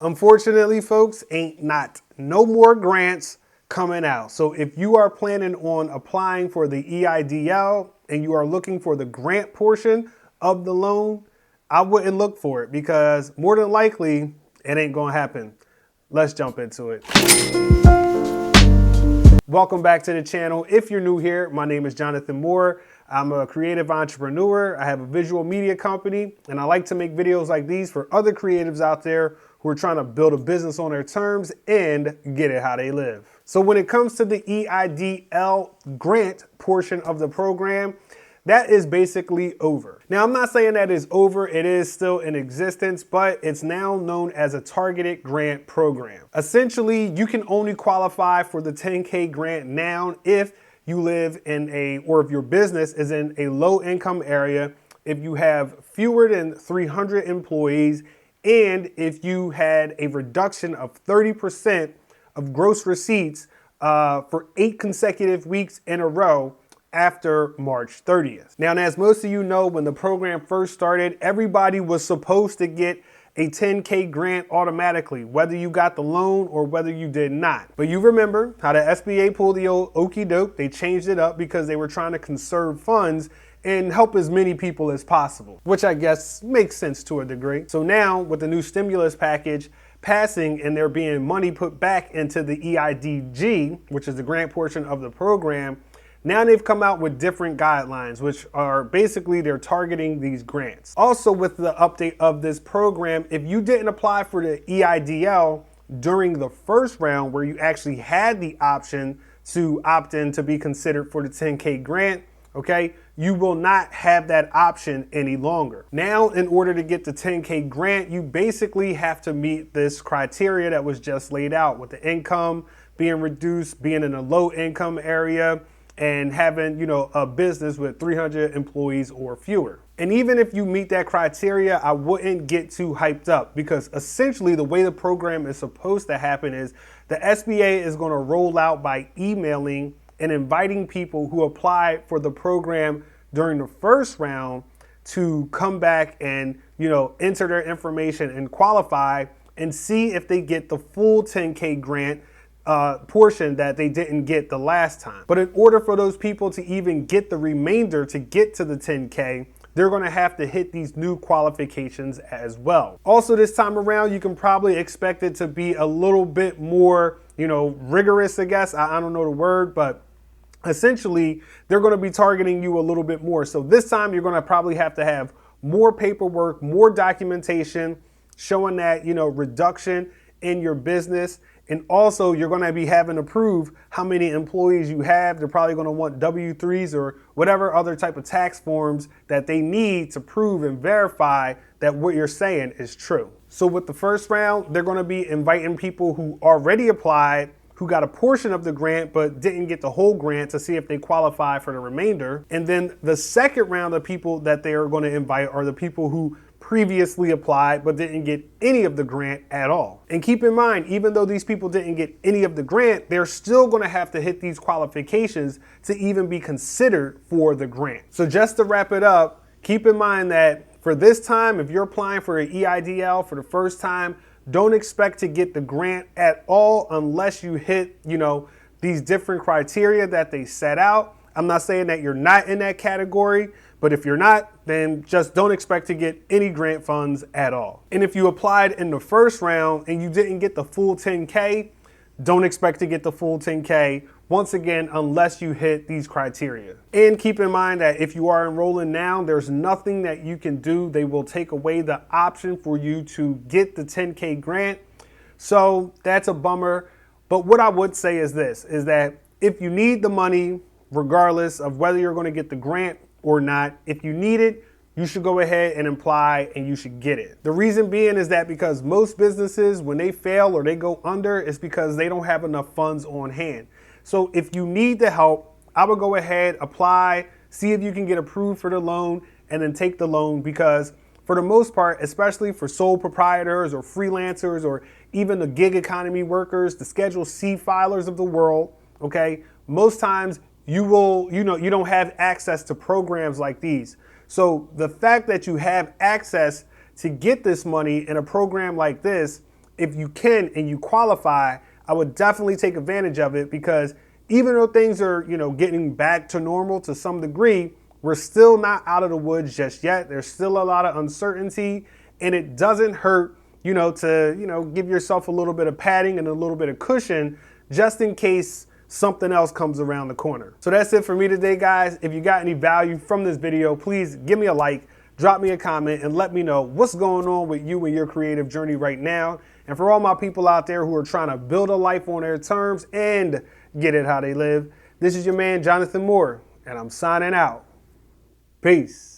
Unfortunately, folks, ain't not no more grants coming out. So if you are planning on applying for the EIDL and you are looking for the grant portion of the loan, I wouldn't look for it because more than likely it ain't gonna happen. Let's jump into it. Welcome back to the channel. If you're new here, my name is Jonathan Moore. I'm a creative entrepreneur. I have a visual media company, and I like to make videos like these for other creatives out there who are trying to build a business on their terms and get it how they live. So when it comes to the EIDL grant portion of the program, that is basically over. Now, I'm not saying that it's over. It is still in existence, but it's now known as a targeted grant program. Essentially, you can only qualify for the 10K grant now if you live in or if your business is in a low income area, if you have fewer than 300 employees, and if you had a reduction of 30% of gross receipts for 8 consecutive weeks in a row after March 30th. Now, as most of you know, when the program first started, everybody was supposed to get a 10K grant automatically, whether you got the loan or whether you did not. But you remember how the SBA pulled the old okey doke. They changed it up because they were trying to conserve funds and help as many people as possible, which I guess makes sense to a degree. So now with the new stimulus package passing and there being money put back into the EIDG, which is the grant portion of the program, now they've come out with different guidelines, which are basically they're targeting these grants. Also with the update of this program, if you didn't apply for the EIDL during the first round where you actually had the option to opt in to be considered for the 10K grant, okay, you will not have that option any longer. Now, in order to get the 10K grant, you basically have to meet this criteria that was just laid out with the income being reduced, being in a low income area, and having, a business with 300 employees or fewer. And even if you meet that criteria, I wouldn't get too hyped up because essentially the way the program is supposed to happen is the SBA is going to roll out by emailing and inviting people who applied for the program during the first round to come back and, enter their information and qualify and see if they get the full 10K grant portion that they didn't get the last time. But in order for those people to even get the remainder to get to the 10K, they're going to have to hit these new qualifications as well. Also, this time around, you can probably expect it to be a little bit more, rigorous, I guess. I don't know the word, but essentially, they're going to be targeting you a little bit more. So this time, you're going to probably have to have more paperwork, more documentation showing that, reduction in your business. And also, you're going to be having to prove how many employees you have. They're probably going to want W-3s or whatever other type of tax forms that they need to prove and verify that what you're saying is true. So with the first round, they're going to be inviting people who already applied, who got a portion of the grant but didn't get the whole grant to see if they qualify for the remainder. And then the second round of people that they are going to invite are the people who previously applied but didn't get any of the grant at all. And keep in mind, even though these people didn't get any of the grant, they're still going to have to hit these qualifications to even be considered for the grant. So just to wrap it up, keep in mind that for this time, if you're applying for an EIDL for the first time, don't expect to get the grant at all unless you hit, these different criteria that they set out. I'm not saying that you're not in that category, but if you're not, then just don't expect to get any grant funds at all. And if you applied in the first round and you didn't get the full 10K, don't expect to get the full 10K, once again, unless you hit these criteria. And keep in mind that if you are enrolling now, there's nothing that you can do. They will take away the option for you to get the 10K grant. So that's a bummer. But what I would say is this, is that if you need the money, regardless of whether you're going to get the grant or not, if you need it, you should go ahead and apply and you should get it. The reason being is that because most businesses, when they fail or they go under, it's because they don't have enough funds on hand. So if you need the help, I would go ahead, apply, see if you can get approved for the loan, and then take the loan because for the most part, especially for sole proprietors or freelancers or even the gig economy workers, the Schedule C filers of the world, okay, most times you don't have access to programs like these. So the fact that you have access to get this money in a program like this if you can and you qualify, I would definitely take advantage of it, because even though things are, getting back to normal to some degree, we're still not out of the woods just yet. There's still a lot of uncertainty, and it doesn't hurt, to give yourself a little bit of padding and a little bit of cushion just in case something else comes around the corner. So that's it for me today, guys. If you got any value from this video, please give me a like, drop me a comment, and let me know what's going on with you and your creative journey right now. And for all my people out there who are trying to build a life on their terms and get it how they live, this is your man, Jonathan Moore, and I'm signing out. Peace.